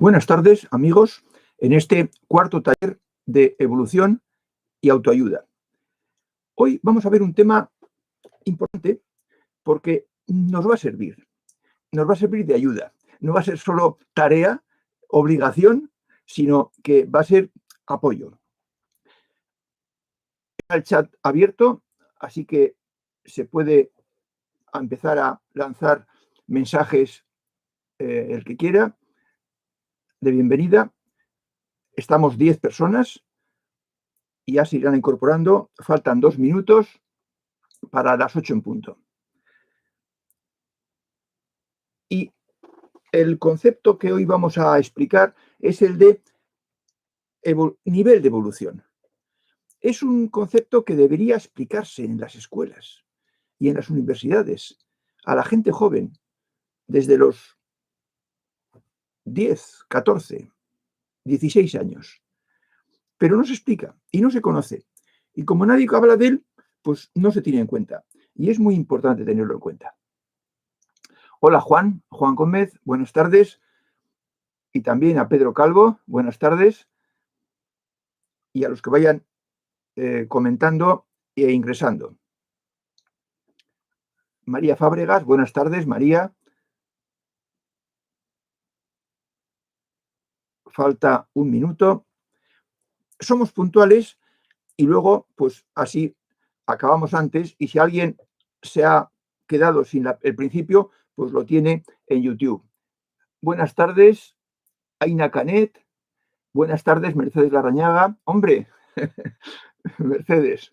Buenas tardes, amigos, en este cuarto taller de evolución y autoayuda. Hoy vamos a ver un tema importante porque nos va a servir de ayuda. No va a ser solo tarea, obligación, sino que va a ser apoyo. Está el chat abierto, así que se puede empezar a lanzar mensajes el que quiera de bienvenida. Estamos 10 personas y ya se irán incorporando. Faltan 2 minutos para las 8 en punto. Y el concepto que hoy vamos a explicar es el de nivel de evolución. Es un concepto que debería explicarse en las escuelas y en las universidades a la gente joven desde los 10, 14, 16 años. Pero no se explica y no se conoce. Y como nadie habla de él, pues no se tiene en cuenta. Y es muy importante tenerlo en cuenta. Hola Juan Gómez, buenas tardes. Y también a Pedro Calvo, buenas tardes. Y a los que vayan comentando e ingresando. María Fábregas, buenas tardes, María. Falta un minuto. Somos puntuales y luego, pues así acabamos antes. Y si alguien se ha quedado sin el principio, pues lo tiene en YouTube. Buenas tardes, Aina Canet. Buenas tardes, Mercedes Larrañaga. Hombre, Mercedes,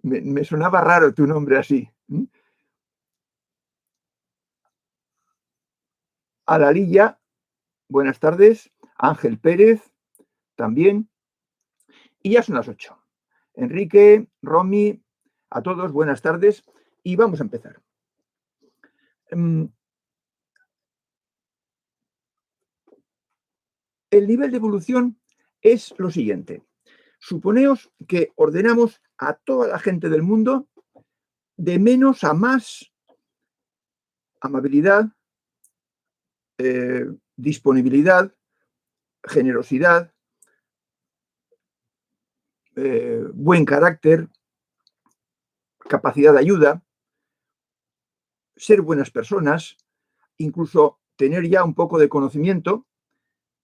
me sonaba raro tu nombre así. Alalilla, buenas tardes. Ángel Pérez, también. Y ya son las 8. Enrique, Romy, a todos, buenas tardes. Y vamos a empezar. El nivel de evolución es lo siguiente. Suponeos que ordenamos a toda la gente del mundo de menos a más amabilidad, disponibilidad, generosidad, buen carácter, capacidad de ayuda, ser buenas personas, incluso tener ya un poco de conocimiento,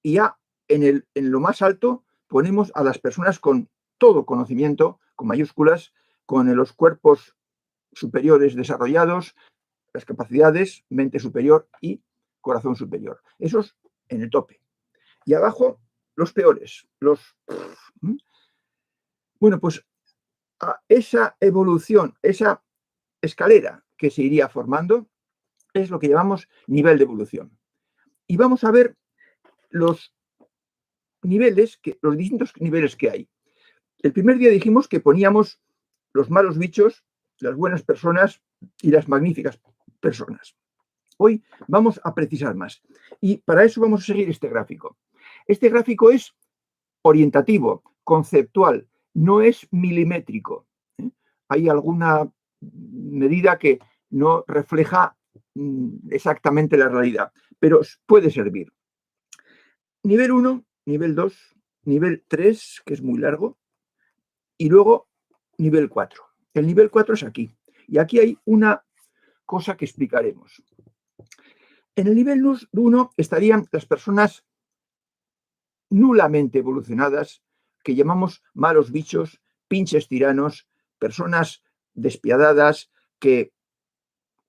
y ya en lo más alto ponemos a las personas con todo conocimiento, con mayúsculas, con los cuerpos superiores desarrollados, las capacidades, mente superior y corazón superior. Esos en el tope. Y abajo, los peores, Bueno, pues a esa evolución, esa escalera que se iría formando, es lo que llamamos nivel de evolución. Y vamos a ver los distintos niveles que hay. El primer día dijimos que poníamos los malos bichos, las buenas personas y las magníficas personas. Hoy vamos a precisar más. Y para eso vamos a seguir este gráfico. Este gráfico es orientativo, conceptual, no es milimétrico. Hay alguna medida que no refleja exactamente la realidad, pero puede servir. Nivel 1, nivel 2, nivel 3, que es muy largo, y luego nivel 4. El nivel 4 es aquí. Y aquí hay una cosa que explicaremos. En el nivel 1 estarían las personas nulamente evolucionadas, que llamamos malos bichos, pinches tiranos, personas despiadadas que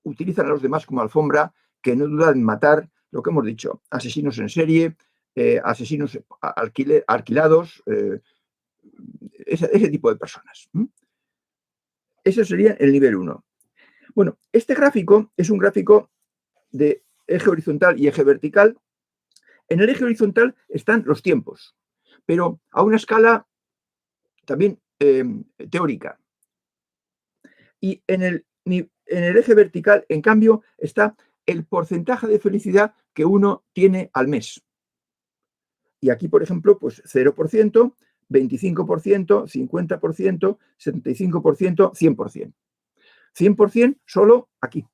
utilizan a los demás como alfombra, que no dudan en matar, lo que hemos dicho, asesinos en serie, asesinos alquilados, ese tipo de personas. Ese sería el nivel 1. Bueno, este gráfico es un gráfico de eje horizontal y eje vertical. En el eje horizontal están los tiempos, pero a una escala también teórica. Y en el eje vertical, en cambio, está el porcentaje de felicidad que uno tiene al mes. Y aquí, por ejemplo, pues 0%, 25%, 50%, 75%, 100%. 100% solo aquí,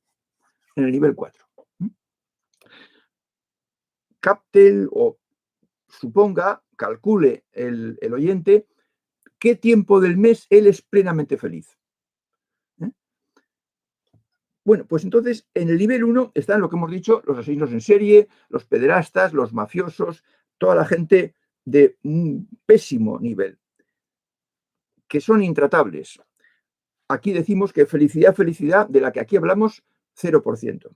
en el nivel 4. CAPTEL o suponga, calcule el oyente qué tiempo del mes él es plenamente feliz. ¿Eh? Bueno, pues entonces en el nivel 1 están lo que hemos dicho, los asesinos en serie, los pederastas, los mafiosos, toda la gente de un pésimo nivel, que son intratables. Aquí decimos que felicidad, felicidad, de la que aquí hablamos, 0%.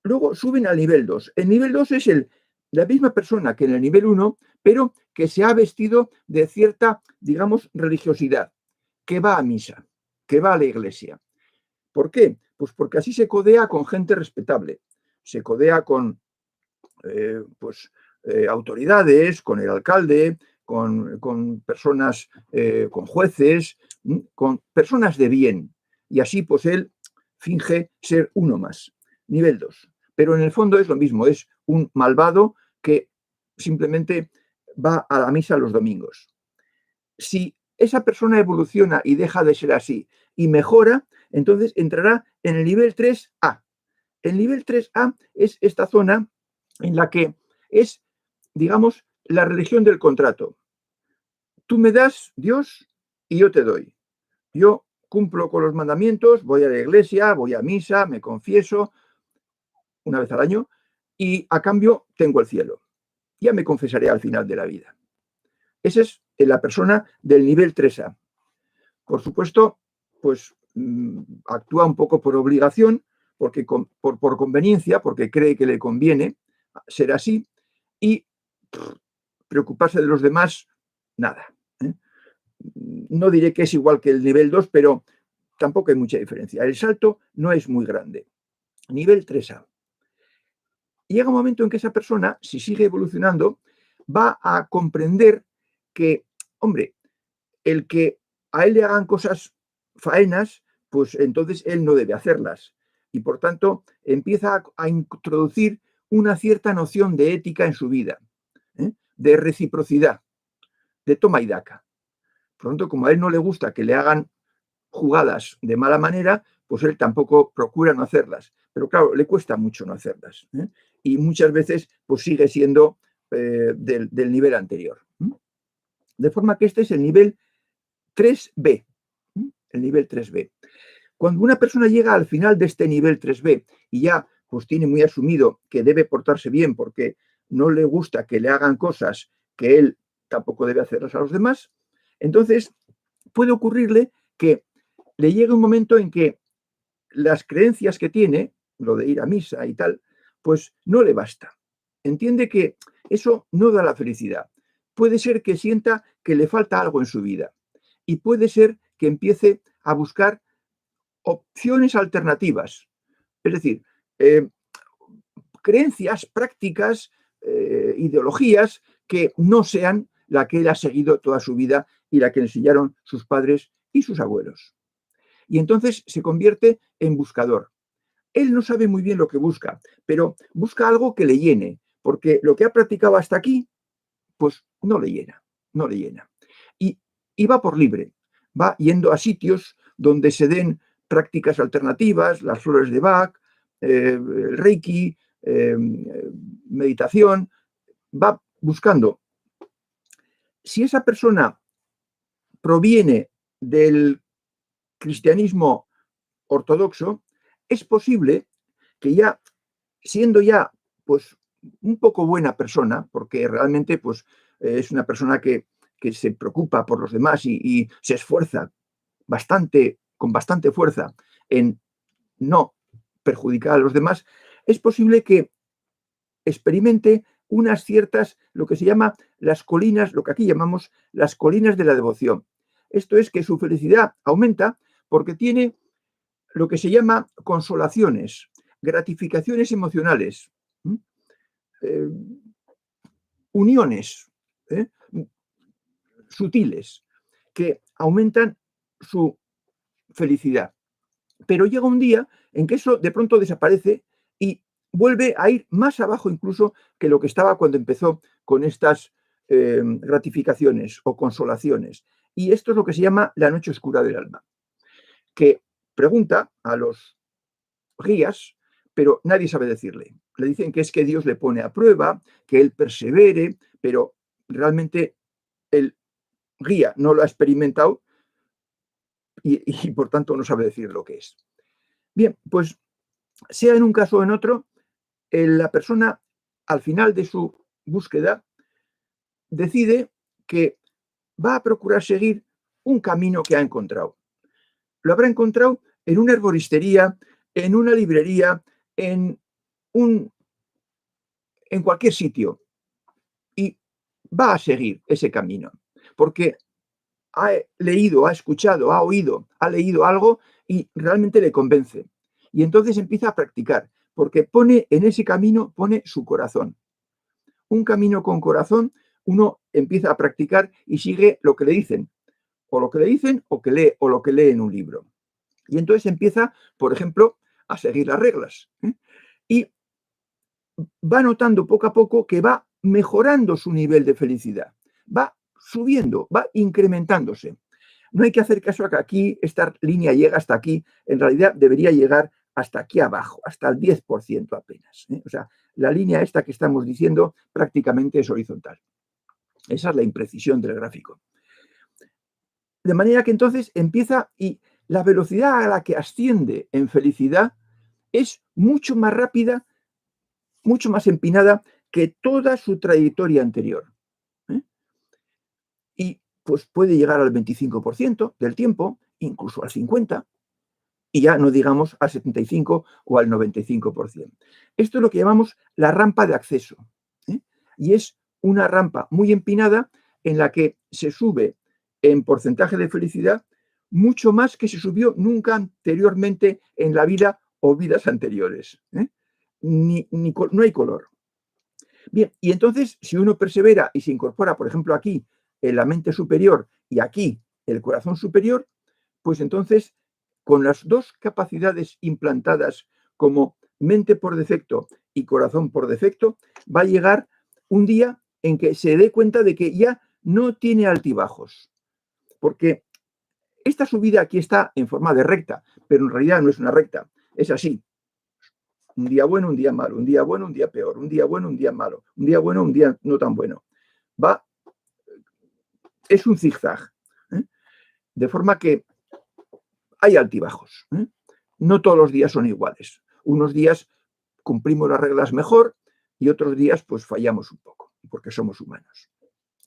Luego suben al nivel 2. El nivel 2 es la misma persona que en el nivel 1, pero que se ha vestido de cierta, digamos, religiosidad, que va a misa, que va a la iglesia. ¿Por qué? Pues porque así se codea con gente respetable, se codea con autoridades, con el alcalde, con personas, con jueces, con personas de bien. Y así pues él finge ser uno más. Nivel 2. Pero en el fondo es lo mismo, es un malvado que simplemente va a la misa los domingos. Si esa persona evoluciona y deja de ser así y mejora, entonces entrará en el nivel 3A. El nivel 3A es esta zona en la que es, digamos, la religión del contrato. Tú me das, Dios, y yo te doy. Yo cumplo con los mandamientos, voy a la iglesia, voy a misa, me confieso una vez al año y a cambio tengo el cielo. Ya me confesaré al final de la vida. Esa es la persona del nivel 3A. Por supuesto, pues actúa un poco por obligación, porque por conveniencia, porque cree que le conviene ser así, y preocuparse de los demás, nada. No diré que es igual que el nivel 2, pero tampoco hay mucha diferencia. El salto no es muy grande. Nivel 3A. Llega un momento en que esa persona, si sigue evolucionando, va a comprender que, hombre, el que a él le hagan cosas faenas, pues entonces él no debe hacerlas. Y por tanto empieza a introducir una cierta noción de ética en su vida, de reciprocidad, de toma y daca. Por lo tanto, como a él no le gusta que le hagan jugadas de mala manera, pues él tampoco procura no hacerlas. Pero claro, le cuesta mucho no hacerlas. Y muchas veces pues sigue siendo del nivel anterior. De forma que este es el nivel 3B. El nivel 3B. Cuando una persona llega al final de este nivel 3B y ya pues tiene muy asumido que debe portarse bien porque no le gusta que le hagan cosas que él tampoco debe hacerlas a los demás, entonces puede ocurrirle que le llegue un momento en que las creencias que tiene, lo de ir a misa y tal, pues no le basta. Entiende que eso no da la felicidad. Puede ser que sienta que le falta algo en su vida y puede ser que empiece a buscar opciones alternativas. Es decir, creencias, prácticas, ideologías que no sean la que él ha seguido toda su vida y la que le enseñaron sus padres y sus abuelos. Y entonces se convierte en buscador. Él no sabe muy bien lo que busca, pero busca algo que le llene, porque lo que ha practicado hasta aquí, pues no le llena, no le llena. Y va por libre, va yendo a sitios donde se den prácticas alternativas, las flores de Bach, el Reiki, meditación, va buscando. Si esa persona proviene del cristianismo ortodoxo, es posible que ya, siendo ya pues un poco buena persona, porque realmente pues es una persona que se preocupa por los demás y se esfuerza bastante, con bastante fuerza en no perjudicar a los demás, es posible que experimente unas ciertas, lo que se llama las colinas, lo que aquí llamamos las colinas de la devoción. Esto es que su felicidad aumenta porque tiene lo que se llama consolaciones, gratificaciones emocionales, eh, uniones sutiles que aumentan su felicidad. Pero llega un día en que eso de pronto desaparece y vuelve a ir más abajo incluso que lo que estaba cuando empezó con estas gratificaciones o consolaciones. Y esto es lo que se llama la noche oscura del alma, que pregunta a los guías, pero nadie sabe decirle. le dicen que es que Dios le pone a prueba, que él persevere, pero realmente el guía no lo ha experimentado y por tanto no sabe decir lo que es. Bien, pues sea en un caso o en otro, la persona al final de su búsqueda decide que va a procurar seguir un camino que ha encontrado. Lo habrá encontrado en una herboristería, en una librería, en, un, en cualquier sitio y va a seguir ese camino, porque ha leído, ha escuchado, ha oído, ha leído algo y realmente le convence. Y entonces empieza a practicar, porque pone en ese camino, pone su corazón. Un camino con corazón, uno empieza a practicar y sigue lo que le dicen, o lo que le dicen o que lee, o lo que lee en un libro. Y entonces empieza, por ejemplo, a seguir las reglas. Y va notando poco a poco que va mejorando su nivel de felicidad, va subiendo, va incrementándose. No hay que hacer caso a que aquí esta línea llega hasta aquí, en realidad debería llegar hasta aquí abajo, hasta el 10% apenas. O sea, la línea esta que estamos diciendo prácticamente es horizontal. Esa es la imprecisión del gráfico. De manera que entonces empieza y la velocidad a la que asciende en felicidad es mucho más rápida, mucho más empinada que toda su trayectoria anterior. Y pues puede llegar al 25% del tiempo, incluso al 50%, y ya no digamos al 75% o al 95%. Esto es lo que llamamos la rampa de acceso. Y es una rampa muy empinada en la que se sube en porcentaje de felicidad mucho más que se subió nunca anteriormente en la vida o vidas anteriores. No hay color. Bien, y entonces, si uno persevera y se incorpora, por ejemplo, aquí en la mente superior y aquí el corazón superior, pues entonces, con las dos capacidades implantadas como mente por defecto y corazón por defecto, va a llegar un día en que se dé cuenta de que ya no tiene altibajos. Porque esta subida aquí está en forma de recta, pero en realidad no es una recta, es así. Un día bueno, un día malo, un día bueno, un día peor, un día bueno, un día malo, un día bueno, un día no tan bueno. Es un zigzag. De forma que hay altibajos. No todos los días son iguales. Unos días cumplimos las reglas mejor y otros días pues fallamos un poco, porque somos humanos.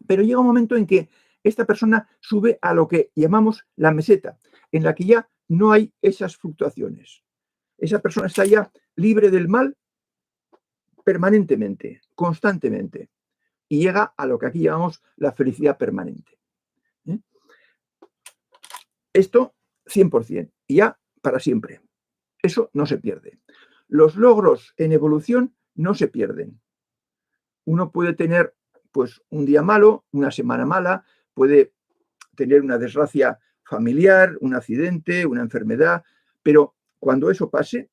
Pero llega un momento en que esta persona sube a lo que llamamos la meseta, en la que ya no hay esas fluctuaciones. Esa persona está ya libre del mal permanentemente, constantemente, y llega a lo que aquí llamamos la felicidad permanente. Esto 100%, y ya para siempre. Eso no se pierde. Los logros en evolución no se pierden. Uno puede tener pues un día malo, una semana mala, puede tener una desgracia familiar, un accidente, una enfermedad, pero cuando eso pase,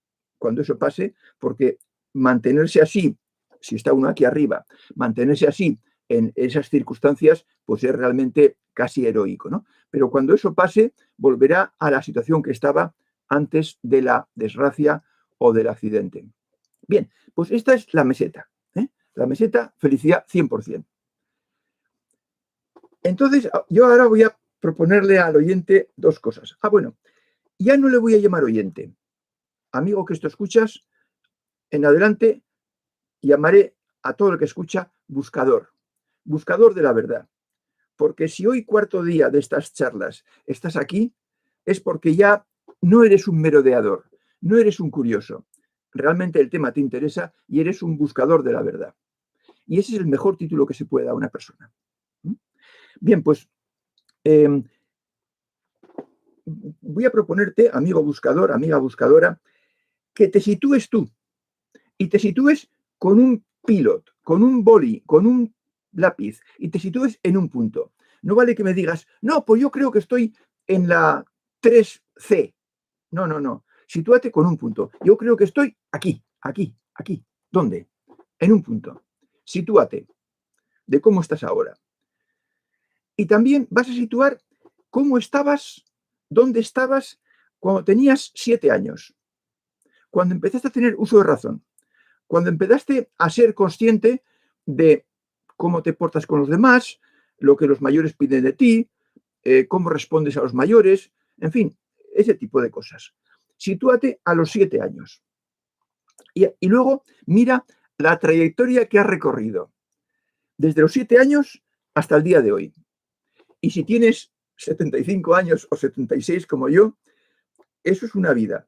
porque mantenerse así, si está uno aquí arriba, mantenerse así en esas circunstancias, pues es realmente casi heroico, ¿no? Pero cuando eso pase, volverá a la situación que estaba antes de la desgracia o del accidente. Bien, pues esta es la meseta. La meseta, felicidad 100%. Entonces, yo ahora voy a proponerle al oyente dos cosas. Bueno, ya no le voy a llamar oyente. Amigo que esto escuchas, en adelante llamaré a todo el que escucha buscador, buscador de la verdad. Porque si hoy, cuarto día de estas charlas, estás aquí, es porque ya no eres un merodeador, no eres un curioso. Realmente el tema te interesa y eres un buscador de la verdad. Y ese es el mejor título que se puede dar a una persona. Bien, pues voy a proponerte, amigo buscador, amiga buscadora, que te sitúes tú y te sitúes con un pilot, con un boli, con un lápiz y te sitúes en un punto. No vale que me digas, no, pues yo creo que estoy en la 3C. No, no, no. Sitúate con un punto. Yo creo que estoy aquí, aquí, aquí. ¿Dónde? En un punto. Sitúate de cómo estás ahora. Y también vas a situar cómo estabas, dónde estabas cuando tenías 7 años, cuando empezaste a tener uso de razón, Cuando empezaste a ser consciente de cómo te portas con los demás, lo que los mayores piden de ti, cómo respondes a los mayores, en fin, ese tipo de cosas. Sitúate a los 7 años y luego mira la trayectoria que has recorrido desde los 7 años hasta el día de hoy. Y si tienes 75 años o 76 como yo, eso es una vida.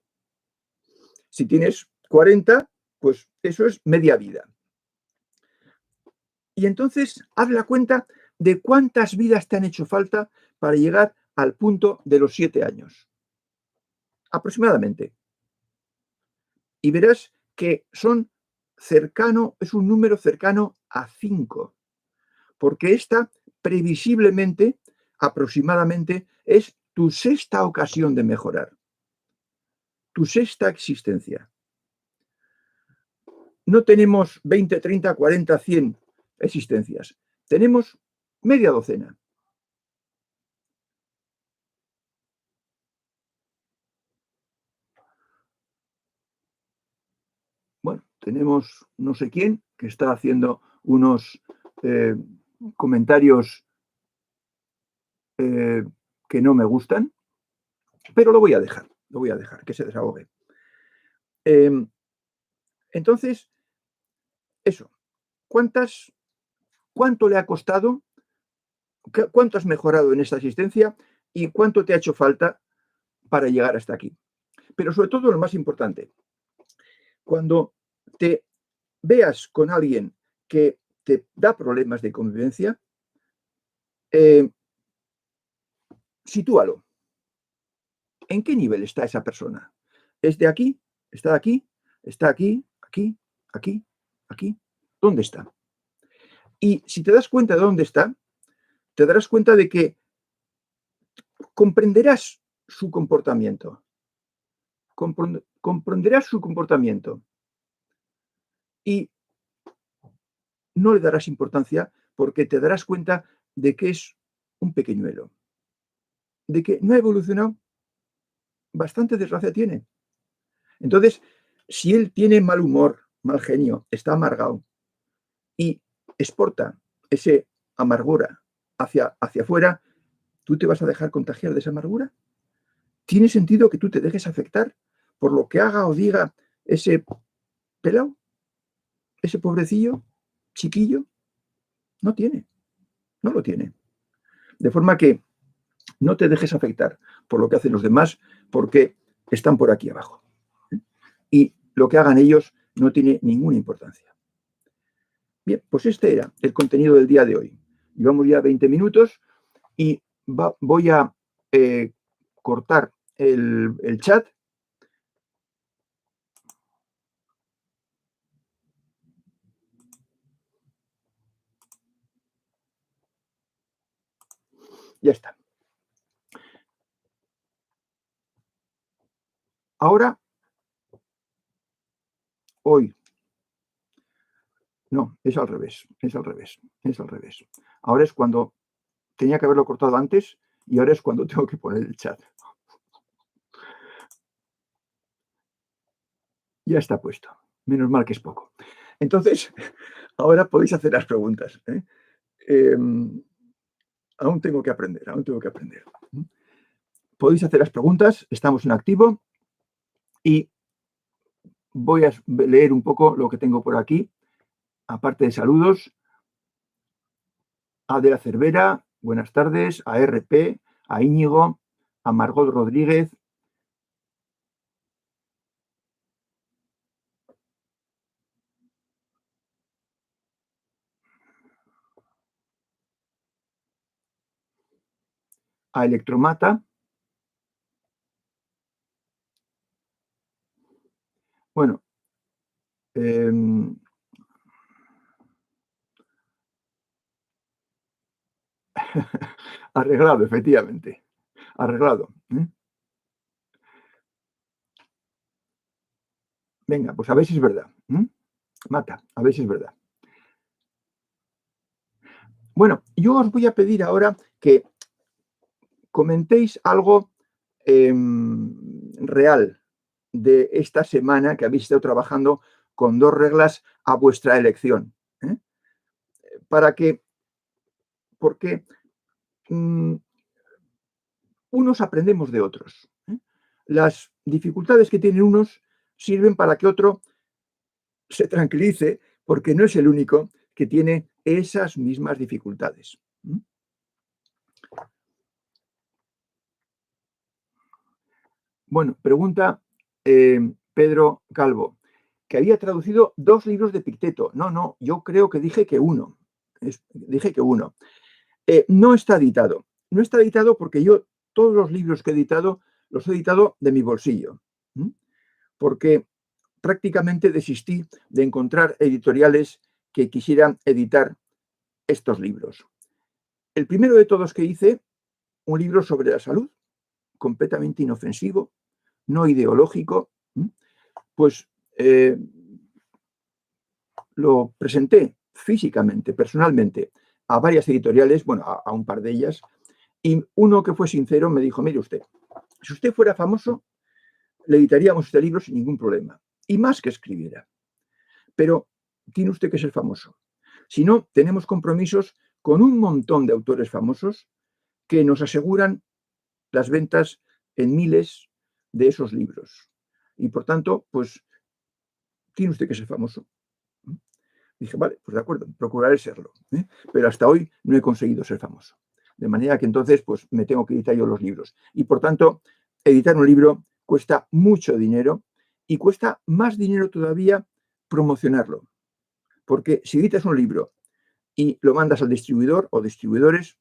Si tienes 40, pues eso es media vida. Y entonces haz la cuenta de cuántas vidas te han hecho falta para llegar al punto de los 7 años. Aproximadamente. Y verás que es un número cercano a 5, porque esta previsiblemente, aproximadamente, es tu sexta ocasión de mejorar, tu sexta existencia. No tenemos 20, 30, 40, 100 existencias, tenemos media docena. Bueno, tenemos no sé quién que está haciendo unos comentarios que no me gustan, pero lo voy a dejar que se desahogue. Entonces, eso, ¿cuánto le ha costado? ¿Cuánto has mejorado en esta existencia? ¿Y cuánto te ha hecho falta para llegar hasta aquí? Pero sobre todo lo más importante, cuando te veas con alguien que te da problemas de convivencia, sitúalo. ¿En qué nivel está esa persona? ¿Es de aquí? ¿Está de aquí? ¿Está aquí? ¿Aquí? ¿Aquí? ¿Aquí? ¿Dónde está? Y si te das cuenta de dónde está, te darás cuenta de que comprenderás su comportamiento. Comprenderás su comportamiento y no le darás importancia porque te darás cuenta de que es un pequeñuelo, de que no ha evolucionado, bastante desgracia tiene. Entonces, si él tiene mal humor, mal genio, está amargado y exporta esa amargura hacia afuera, ¿tú te vas a dejar contagiar de esa amargura? ¿Tiene sentido que tú te dejes afectar por lo que haga o diga ese pelao, ese pobrecillo, chiquillo? No tiene, no lo tiene. De forma que no te dejes afectar por lo que hacen los demás, porque están por aquí abajo. Y lo que hagan ellos no tiene ninguna importancia. Bien, pues este era el contenido del día de hoy. Llevamos ya 20 minutos y voy a cortar el chat. Ya está. Ahora, hoy. No, es al revés, es al revés, es al revés. Ahora es cuando tenía que haberlo cortado antes y ahora es cuando tengo que poner el chat. Ya está puesto. Menos mal que es poco. Entonces, ahora podéis hacer las preguntas. Aún tengo que aprender, aún tengo que aprender. Podéis hacer las preguntas, estamos en activo y voy a leer un poco lo que tengo por aquí. Aparte de saludos, a De la Cervera, buenas tardes, a RP, a Íñigo, a Margot Rodríguez, a Electromata. Bueno, arreglado, efectivamente. Arreglado. Venga, pues a ver si es verdad. Mata, a ver si es verdad. Bueno, yo os voy a pedir ahora que comentéis algo real de esta semana que habéis estado trabajando con 2 reglas a vuestra elección. Porque unos aprendemos de otros. Las dificultades que tienen unos sirven para que otro se tranquilice, porque no es el único que tiene esas mismas dificultades. Bueno, pregunta Pedro Calvo, que había traducido 2 libros de Epicteto. No, yo creo que dije que uno. Dije que uno. No está editado. No está editado porque yo todos los libros que he editado los he editado de mi bolsillo. Porque prácticamente desistí de encontrar editoriales que quisieran editar estos libros. El primero de todos que hice, un libro sobre la salud, completamente inofensivo, no ideológico, pues lo presenté físicamente, personalmente, a varias editoriales, bueno, a un par de ellas, y uno que fue sincero me dijo, mire usted, si usted fuera famoso, le editaríamos este libro sin ningún problema, y más que escribiera. Pero tiene usted que ser famoso. Si no, tenemos compromisos con un montón de autores famosos que nos aseguran las ventas en miles de esos libros. Y por tanto, pues, tiene usted que ser famoso. Dije, vale, pues de acuerdo, procuraré serlo. Pero hasta hoy no he conseguido ser famoso. De manera que entonces, pues, me tengo que editar yo los libros. Y por tanto, editar un libro cuesta mucho dinero y cuesta más dinero todavía promocionarlo. Porque si editas un libro y lo mandas al distribuidor o distribuidores,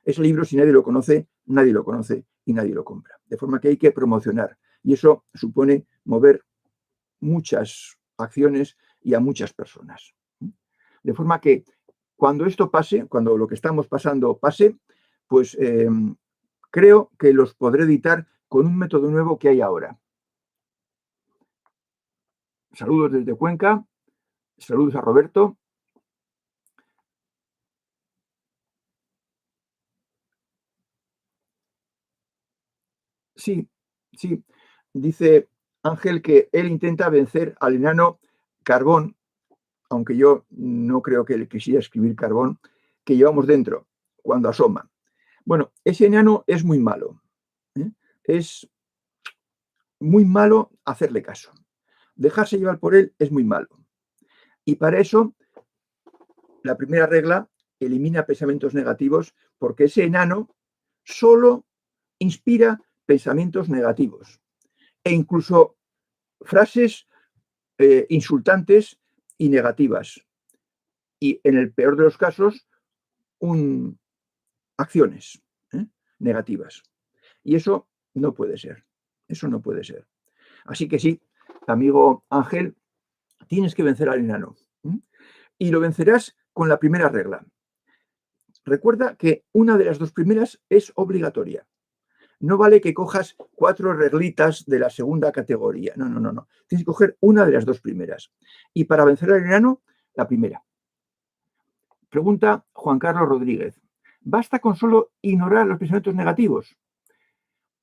ese libro, si nadie lo conoce y nadie lo compra. De forma que hay que promocionar. Y eso supone mover muchas acciones y a muchas personas. De forma que cuando esto pase, cuando lo que estamos pasando pase, pues creo que los podré editar con un método nuevo que hay ahora. Saludos desde Cuenca. Saludos a Roberto. Sí, sí. Dice Ángel que él intenta vencer al enano Carbón, aunque yo no creo que él quisiera escribir Carbón, que llevamos dentro cuando asoma. Bueno, ese enano es muy malo. Es muy malo hacerle caso. Dejarse llevar por él es muy malo. Y para eso, la primera regla, elimina pensamientos negativos, porque ese enano solo inspira pensamientos negativos e incluso frases insultantes y negativas. Y en el peor de los casos, acciones negativas. Y eso no puede ser. Eso no puede ser. Así que sí, amigo Ángel, tienes que vencer al enano. Y lo vencerás con la primera regla. Recuerda que una de las 2 primeras es obligatoria. No vale que cojas 4 reglitas de la segunda categoría. No. Tienes que coger una de las 2 primeras. Y para vencer al enano, la primera. Pregunta Juan Carlos Rodríguez. ¿Basta con solo ignorar los pensamientos negativos?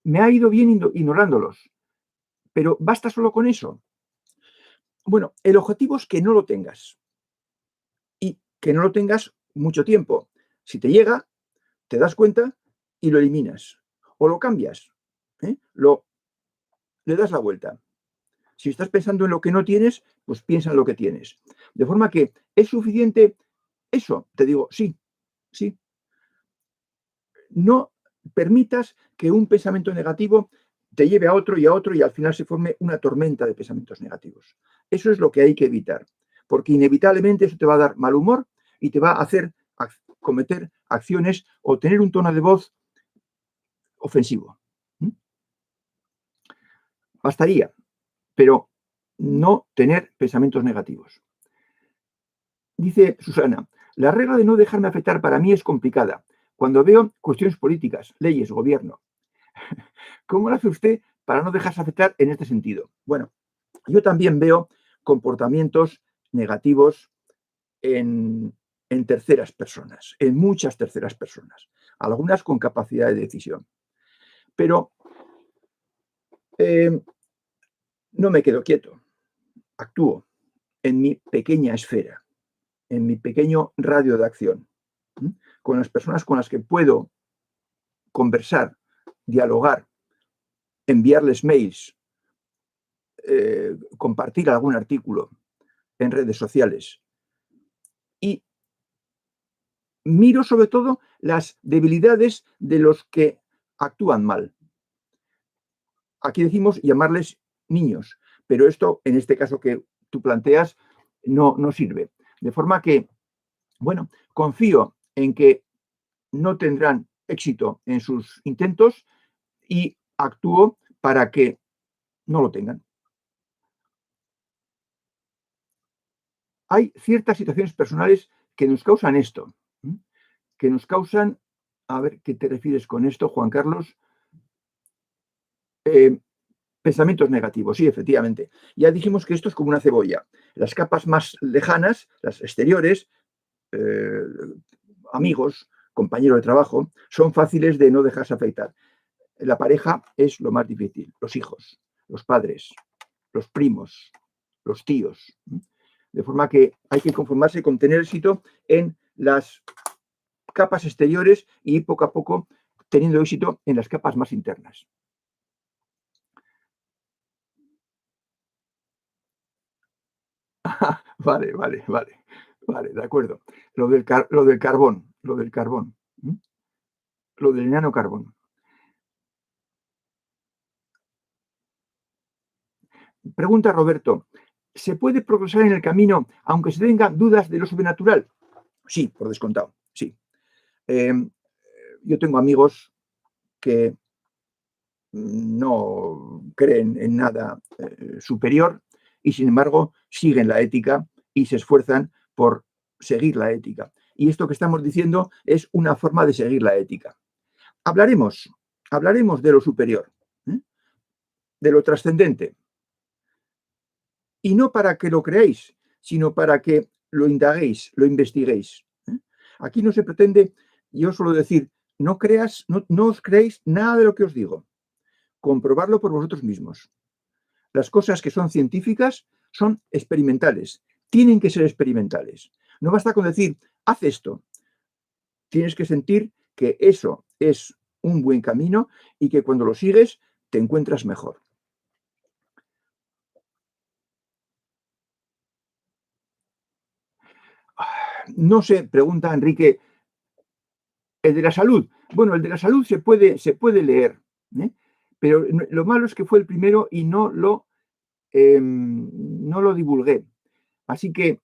Me ha ido bien ignorándolos, pero ¿basta solo con eso? Bueno, el objetivo es que no lo tengas y que no lo tengas mucho tiempo. Si te llega, te das cuenta y lo eliminas o lo cambias, le das la vuelta. Si estás pensando en lo que no tienes, pues piensa en lo que tienes. De forma que es suficiente eso, te digo, sí. No permitas que un pensamiento negativo te lleve a otro y al final se forme una tormenta de pensamientos negativos. Eso es lo que hay que evitar, porque inevitablemente eso te va a dar mal humor y te va a hacer cometer acciones o tener un tono de voz ofensivo. Bastaría, pero no tener pensamientos negativos. Dice Susana, la regla de no dejarme afectar para mí es complicada. Cuando veo cuestiones políticas, leyes, gobierno, ¿cómo lo hace usted para no dejarse afectar en este sentido? Bueno, yo también veo comportamientos negativos en terceras personas, en muchas terceras personas, algunas con capacidad de decisión. Pero no me quedo quieto. actúo en mi pequeña esfera, en mi pequeño radio de acción, con las personas con las que puedo conversar, dialogar, enviarles mails, compartir algún artículo en redes sociales. Y miro sobre todo las debilidades de los que actúan mal. Aquí decimos llamarles niños, pero esto, en este caso que tú planteas, no sirve. De forma que, bueno, confío en que no tendrán éxito en sus intentos y actúo para que no lo tengan. Hay ciertas situaciones personales que nos causan esto, que nos causan, a ver, ¿qué te refieres con esto, Juan Carlos? Pensamientos negativos, sí, efectivamente. Ya dijimos que esto es como una cebolla. Las capas más lejanas, las exteriores, amigos, compañeros de trabajo, son fáciles de no dejarse afectar. La pareja es lo más difícil, los hijos, los padres, los primos, los tíos. De forma que hay que conformarse con tener éxito en las capas exteriores y poco a poco teniendo éxito en las capas más internas. Vale, de acuerdo. Lo del carbón, lo del enano carbón. Pregunta Roberto, ¿se puede progresar en el camino aunque se tengan dudas de lo sobrenatural? Sí, por descontado, sí. Yo tengo amigos que no creen en nada superior y sin embargo siguen la ética y se esfuerzan por seguir la ética. Y esto que estamos diciendo es una forma de seguir la ética. Hablaremos de lo superior, de lo trascendente. Y no para que lo creáis, sino para que lo indaguéis, lo investiguéis. Aquí no se pretende, yo suelo decir, no os creéis nada de lo que os digo. Comprobarlo por vosotros mismos. Las cosas que son científicas son experimentales, tienen que ser experimentales. No basta con decir, haz esto. Tienes que sentir que eso es un buen camino y que cuando lo sigues te encuentras mejor. No sé, pregunta Enrique, el de la salud. Bueno, el de la salud se puede leer, pero lo malo es que fue el primero y no lo divulgué. Así que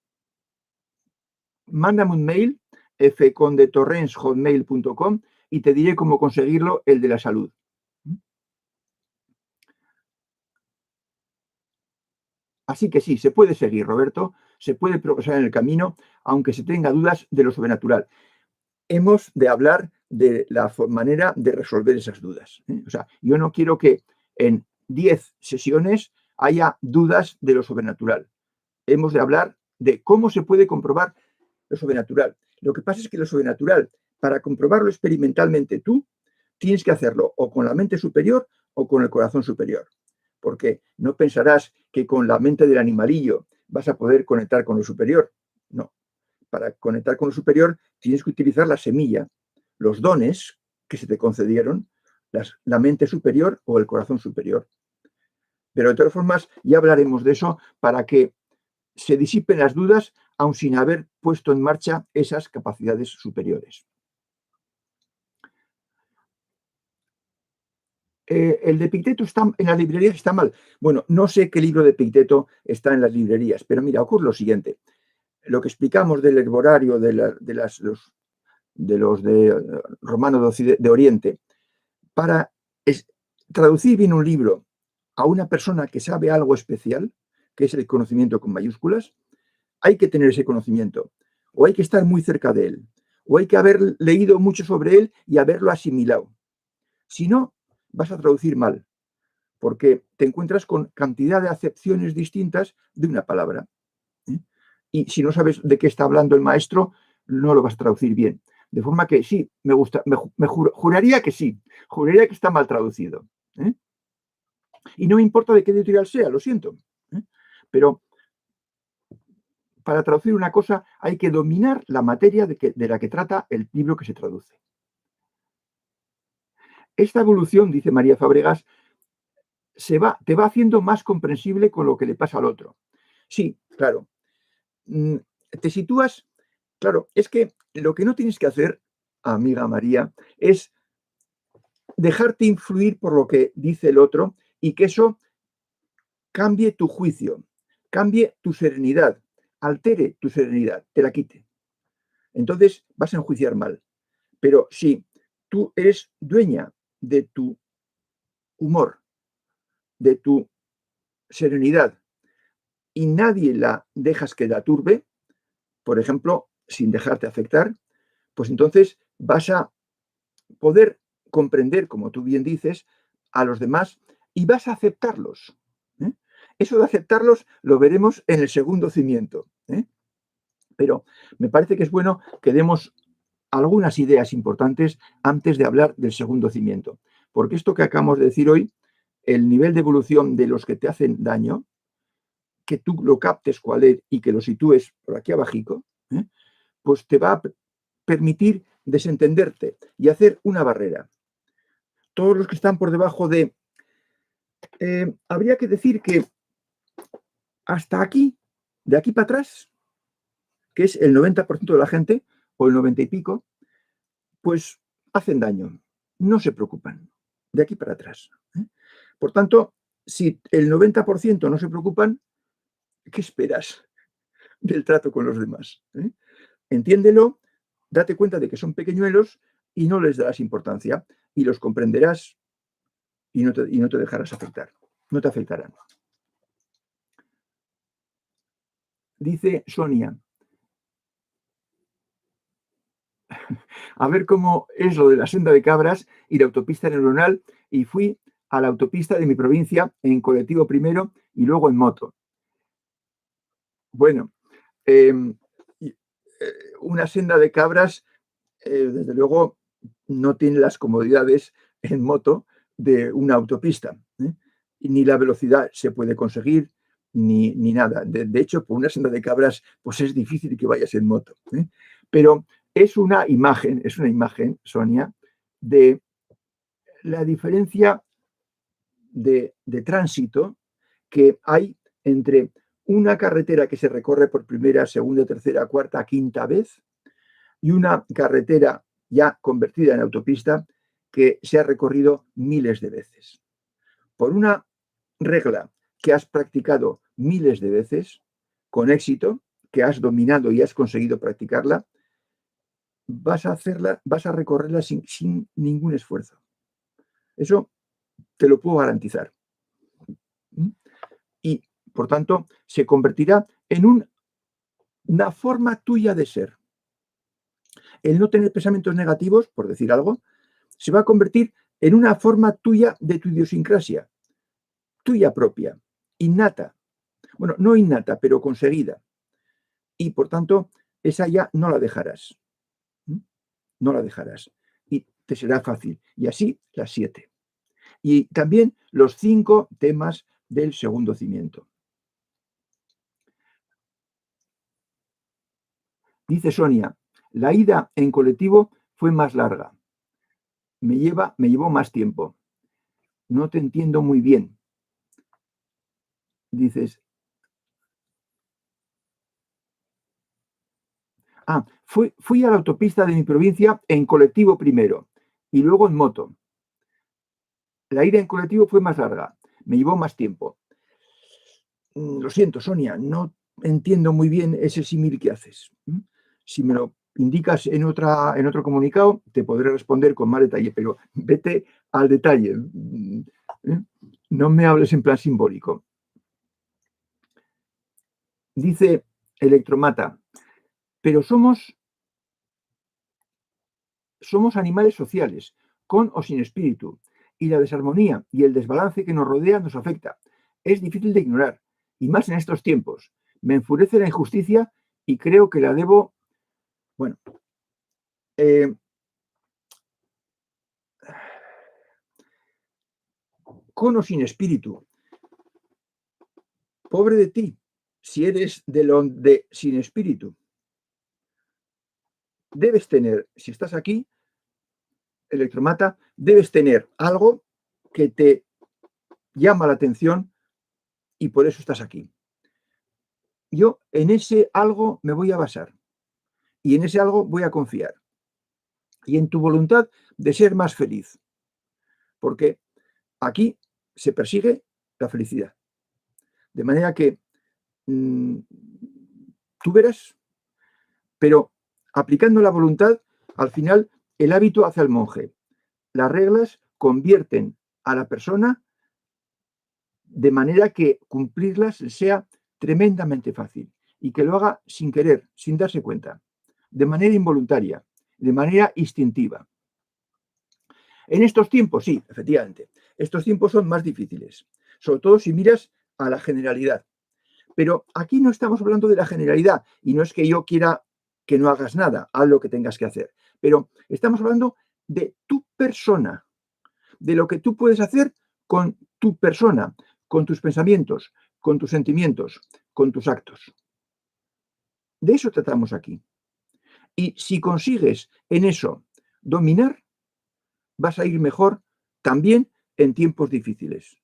mándame un mail, fcondetorrens@hotmail.com y te diré cómo conseguirlo, el de la salud. Así que sí, se puede seguir, Roberto, se puede progresar en el camino, aunque se tenga dudas de lo sobrenatural. Hemos de hablar de la manera de resolver esas dudas. O sea, yo no quiero que en 10 sesiones haya dudas de lo sobrenatural. Hemos de hablar de cómo se puede comprobar lo sobrenatural. Lo que pasa es que lo sobrenatural, para comprobarlo experimentalmente tú, tienes que hacerlo o con la mente superior o con el corazón superior. Porque no pensarás que con la mente del animalillo vas a poder conectar con lo superior. No. Para conectar con lo superior tienes que utilizar la semilla, los dones que se te concedieron, la mente superior o el corazón superior. Pero de todas formas, ya hablaremos de eso para que se disipen las dudas, aun sin haber puesto en marcha esas capacidades superiores. El de Epicteto está en las librerías, está mal. Bueno, no sé qué libro de Epicteto está en las librerías, pero mira, ocurre lo siguiente. Lo que explicamos del herborario de los de Romano de Oriente, para traducir bien un libro a una persona que sabe algo especial, que es el conocimiento con mayúsculas, hay que tener ese conocimiento, o hay que estar muy cerca de él, o hay que haber leído mucho sobre él y haberlo asimilado. Si no, vas a traducir mal, porque te encuentras con cantidad de acepciones distintas de una palabra. Y si no sabes de qué está hablando el maestro, no lo vas a traducir bien. De forma que sí, juraría que sí, juraría que está mal traducido. Y no me importa de qué editorial sea, lo siento. Pero para traducir una cosa hay que dominar la materia de la que trata el libro que se traduce. Esta evolución, dice María Fábregas, te va haciendo más comprensible con lo que le pasa al otro. Sí, claro. Te sitúas, claro, es que lo que no tienes que hacer, amiga María, es dejarte influir por lo que dice el otro y que eso cambie tu juicio, cambie tu serenidad, altere tu serenidad, te la quite. Entonces vas a enjuiciar mal. Pero si tú eres dueña de tu humor, de tu serenidad, y nadie la dejas que la turbe, por ejemplo, sin dejarte afectar, pues entonces vas a poder comprender, como tú bien dices, a los demás y vas a aceptarlos. ¿eh? Eso de aceptarlos lo veremos en el segundo cimiento. Pero me parece que es bueno que demos algunas ideas importantes antes de hablar del segundo cimiento. Porque esto que acabamos de decir hoy, el nivel de evolución de los que te hacen daño, que tú lo captes cuál es y que lo sitúes por aquí abajico, pues te va a permitir desentenderte y hacer una barrera. Todos los que están por debajo habría que decir que hasta aquí, de aquí para atrás, que es el 90% de la gente, o el 90 y pico, pues hacen daño, no se preocupan, de aquí para atrás. Por tanto, si el 90% no se preocupan, ¿qué esperas del trato con los demás? Entiéndelo, date cuenta de que son pequeñuelos y no les darás importancia y los comprenderás y no te dejarás afectar, no te afectarán. Dice Sonia, a ver cómo es lo de la senda de cabras y la autopista neuronal, y fui a la autopista de mi provincia en colectivo primero y luego en moto. Bueno, una senda de cabras, desde luego, no tiene las comodidades en moto de una autopista, ni la velocidad se puede conseguir, ni nada. De hecho, por una senda de cabras, pues es difícil que vayas en moto. Pero es una imagen, Sonia, de la diferencia de tránsito que hay entre una carretera que se recorre por primera, segunda, tercera, cuarta, quinta vez y una carretera ya convertida en autopista que se ha recorrido miles de veces. Por una regla que has practicado miles de veces, con éxito, que has dominado y has conseguido practicarla, vas a recorrerla sin ningún esfuerzo. Eso te lo puedo garantizar. Y, por tanto, se convertirá en una forma tuya de ser. El no tener pensamientos negativos, por decir algo, se va a convertir en una forma tuya de tu idiosincrasia, tuya propia, innata. Bueno, no innata, pero conseguida. Y, por tanto, esa ya no la dejarás. No la dejarás. Y te será fácil. Y así las 7. Y también los 5 temas del segundo cimiento. Dice Sonia, la ida en colectivo fue más larga. Me llevó más tiempo. No te entiendo muy bien. Dices, fui a la autopista de mi provincia en colectivo primero y luego en moto. La ida en colectivo fue más larga. Me llevó más tiempo. Lo siento, Sonia, no entiendo muy bien ese símil que haces. Si me lo indicas en otro comunicado, te podré responder con más detalle, pero vete al detalle. No me hables en plan simbólico. Dice Electromata, pero somos animales sociales, con o sin espíritu, y la desarmonía y el desbalance que nos rodea nos afecta. Es difícil de ignorar, y más en estos tiempos. Me enfurece la injusticia y creo que la debo. Bueno, con o sin espíritu. Pobre de ti, si eres sin espíritu, debes tener, si estás aquí, electromata, debes tener algo que te llama la atención y por eso estás aquí. Yo en ese algo me voy a basar y en ese algo voy a confiar y en tu voluntad de ser más feliz, porque aquí se persigue la felicidad. De manera que tú verás, pero aplicando la voluntad, al final el hábito hace al monje. Las reglas convierten a la persona de manera que cumplirlas sea tremendamente fácil y que lo haga sin querer, sin darse cuenta, de manera involuntaria, de manera instintiva. En estos tiempos, sí, efectivamente, estos tiempos son más difíciles, sobre todo si miras a la generalidad. Pero aquí no estamos hablando de la generalidad y no es que yo quiera que no hagas nada, haz lo que tengas que hacer, pero estamos hablando de tu persona, de lo que tú puedes hacer con tu persona, con tus pensamientos, con tus sentimientos, con tus actos. De eso tratamos aquí. Y si consigues en eso dominar, vas a ir mejor también en tiempos difíciles.